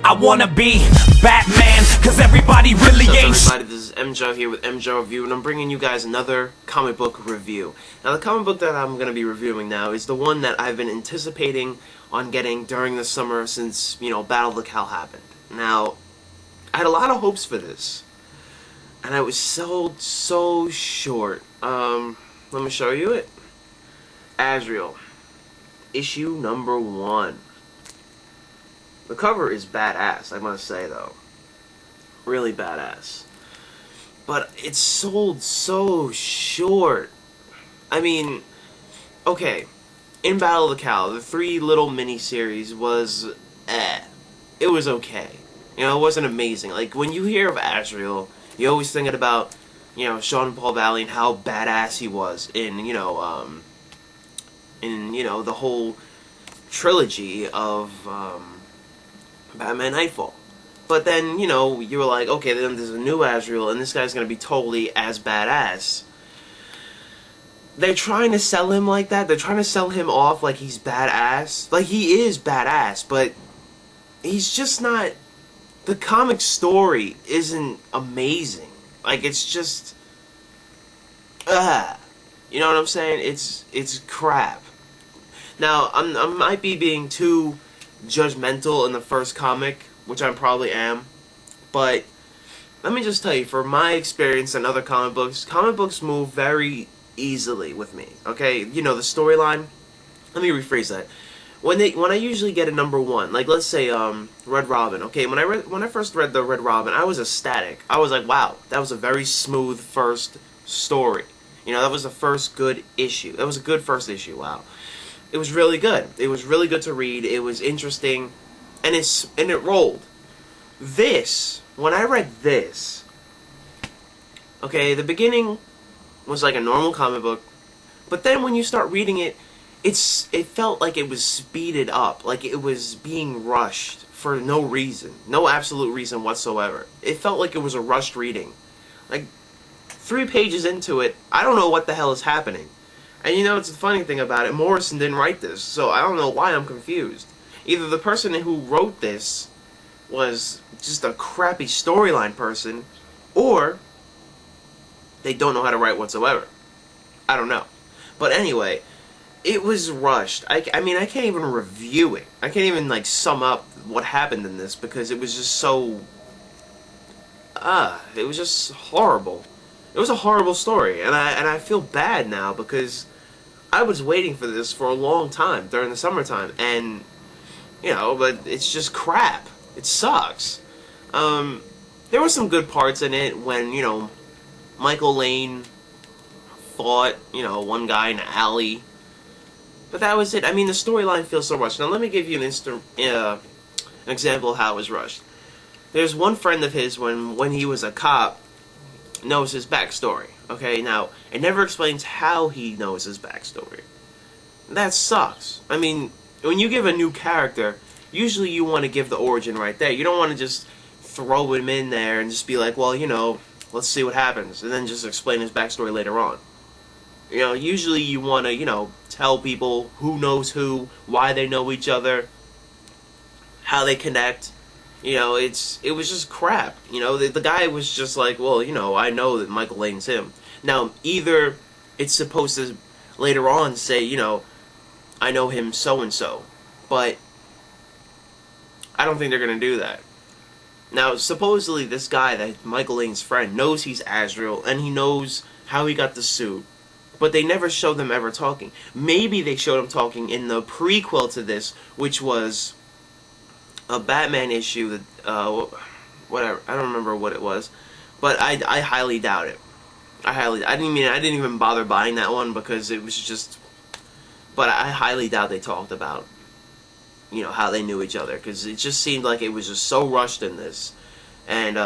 I wanna be Batman, cause everybody really ain't. What's up, everybody? This is MJo here with MJo Review, and I'm bringing you guys another comic book review. Now, the comic book that I'm going to be reviewing now is the one that I've been anticipating on getting during the summer since, Battle of the Cal happened. Now, I had a lot of hopes for this, and I was sold so short. Let me show you it. Azrael, issue number 1. The cover is badass, I must say, though. Really badass. But it's sold so short. I mean, okay, in Battle of the Cal, the 3 little mini-series was, It was okay. It wasn't amazing. Like, when you hear of Azrael, you're always thinking about, Sean Paul Valley and how badass he was in, the whole trilogy of, Batman Nightfall. But then, you were like, okay, then there's a new Azrael, and this guy's gonna be totally as badass. They're trying to sell him like that. They're trying to sell him off like he's badass. Like, he is badass, but he's just not... The comic story isn't amazing. Like, it's just... You know what I'm saying? It's crap. Now, I might be being too judgmental in the first comic, which I probably am, but let me just tell you, for my experience in other comic books move very easily with me, okay? The storyline, let me rephrase that. When I usually get a number 1, like let's say Red Robin, okay, when I first read the Red Robin, I was ecstatic. I was like, wow, that was a very smooth first story. That was the first good issue. That was a good first issue, wow. It was really good. It was really good to read. It was interesting, and it rolled. This, when I read this, okay, the beginning was like a normal comic book, but then when you start reading it, it felt like it was speeded up, like it was being rushed for no reason, no absolute reason whatsoever. It felt like it was a rushed reading. Like 3 pages into it, I don't know what the hell is happening. And it's the funny thing about it, Morrison didn't write this, so I don't know why I'm confused. Either the person who wrote this was just a crappy storyline person, or they don't know how to write whatsoever. I don't know. But anyway, it was rushed. I mean, I can't even review it. I can't even, sum up what happened in this, because it was just so... it was just horrible. It was a horrible story, and I feel bad now, because I was waiting for this for a long time during the summertime, and, but it's just crap. It sucks. There were some good parts in it when, Michael Lane fought, one guy in an alley, but that was it. I mean, the storyline feels so rushed. Now, let me give you an example of how it was rushed. There's one friend of his, when he was a cop, knows his backstory. Okay, now, it never explains how he knows his backstory. That sucks. I mean, when you give a new character, usually you want to give the origin right there. You don't want to just throw him in there and just be like, well, let's see what happens, and then just explain his backstory later on. Usually you want to, tell people who knows who, why they know each other, how they connect. It was just crap. The guy was just like, well, I know that Michael Lane's him. Now, either it's supposed to later on say, I know him so-and-so, but I don't think they're going to do that. Now, supposedly this guy, that Michael Lane's friend, knows he's Azrael, and he knows how he got the suit, but they never showed them ever talking. Maybe they showed him talking in the prequel to this, which was a Batman issue that, whatever, I don't remember what it was, but I highly doubt it. I didn't even bother buying that one, because it was just, but I highly doubt they talked about, how they knew each other, because it just seemed like it was just so rushed in this, and,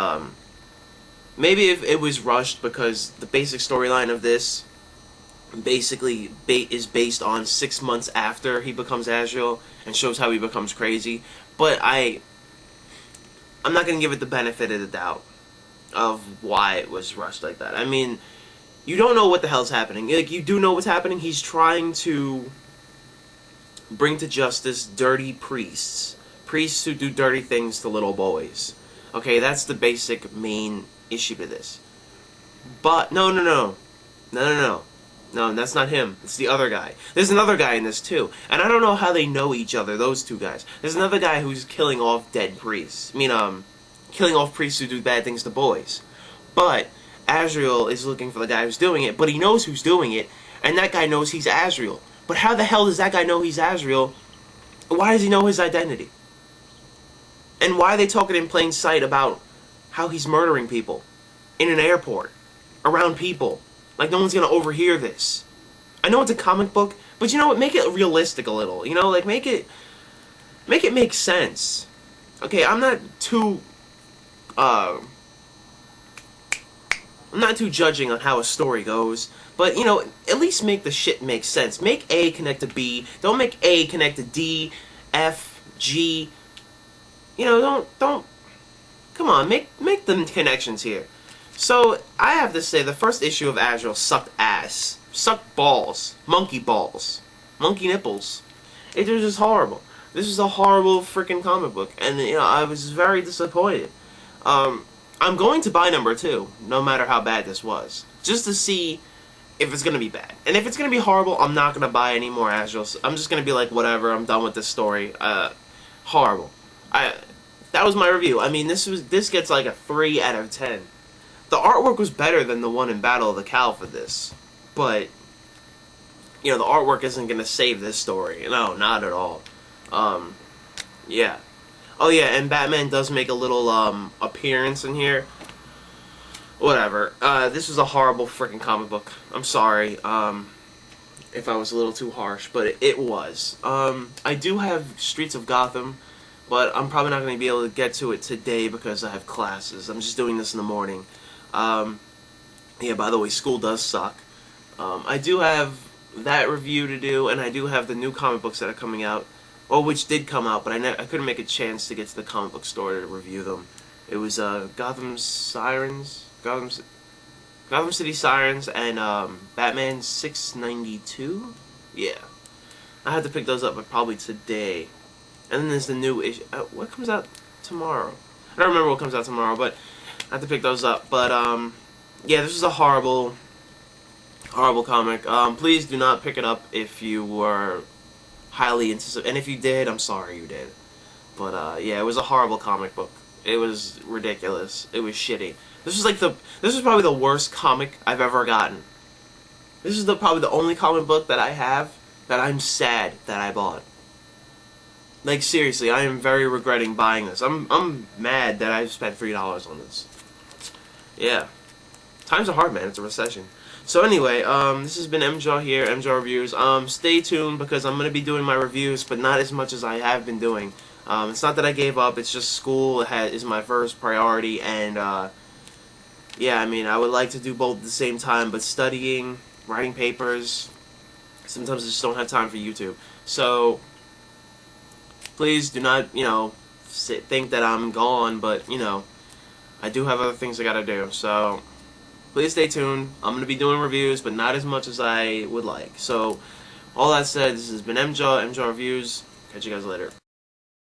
maybe if it was rushed because the basic storyline of this basically is based on 6 months after he becomes Azrael, and shows how he becomes crazy. But I'm not going to give it the benefit of the doubt of why it was rushed like that. I mean, you don't know what the hell's happening. Like, you do know what's happening. He's trying to bring to justice dirty priests. priests who do dirty things to little boys. Okay, that's the basic main issue to this. But, no, that's not him. It's the other guy. There's another guy in this, too. And I don't know how they know each other, those two guys. There's another guy who's killing off dead priests. Killing off priests who do bad things to boys. But Azrael is looking for the guy who's doing it, but he knows who's doing it, and that guy knows he's Azrael. But how the hell does that guy know he's Azrael? Why does he know his identity? And why are they talking in plain sight about how he's murdering people in an airport, around people? Like, no one's gonna overhear this. I know it's a comic book, but you know what? Make it realistic a little. You know, like, make it make sense. Okay, I'm not too judging on how a story goes, but, you know, at least make the shit make sense. Make A connect to B. Don't make A connect to D, F, G. You know, don't. Come on, make the connections here. So, I have to say, the first issue of Azrael sucked ass. Sucked balls. Monkey balls. Monkey nipples. It was just horrible. This is a horrible freaking comic book, and, you know, I was very disappointed. I'm going to buy number 2, no matter how bad this was, just to see if it's going to be bad. And if it's going to be horrible, I'm not going to buy any more Azrael. I'm just going to be like, whatever, I'm done with this story. Horrible. That was my review. I mean, this gets like a 3 out of 10. The artwork was better than the one in Battle of the Cowl for this, but, you know, the artwork isn't going to save this story. No, not at all. Yeah. Oh yeah, and Batman does make a little appearance in here. Whatever. This was a horrible freaking comic book. I'm sorry if I was a little too harsh, but it was. I do have Streets of Gotham, but I'm probably not going to be able to get to it today because I have classes. I'm just doing this in the morning. Yeah, by the way, school does suck. I do have that review to do, and I do have the new comic books that are coming out. Well, which did come out, but I couldn't make a chance to get to the comic book store to review them. It was Gotham City Sirens, and Batman 692? Yeah. I had to pick those up probably today. And then there's the new issue. What comes out tomorrow? I don't remember what comes out tomorrow, but I have to pick those up. But, yeah, this is a horrible comic. Please do not pick it up if you were highly anticipated. And if you did, I'm sorry you did. But, yeah, it was a horrible comic book. It was ridiculous. It was shitty. This was probably the worst comic I've ever gotten. This is probably the only comic book that I have that I'm sad that I bought. Like, seriously, I am very regretting buying this. I'm mad that I spent $3 on this. Yeah. Times are hard, man. It's a recession. So anyway, this has been MJaw here, MJaw Reviews. Stay tuned because I'm going to be doing my reviews, but not as much as I have been doing. It's not that I gave up, it's just school is my first priority, and, yeah, I mean, I would like to do both at the same time, but studying, writing papers, sometimes I just don't have time for YouTube. So, please do not, you know, think that I'm gone, but, you know, I do have other things I gotta do, so please stay tuned. I'm going to be doing reviews, but not as much as I would like. So, all that said, this has been MJaw Reviews. Catch you guys later.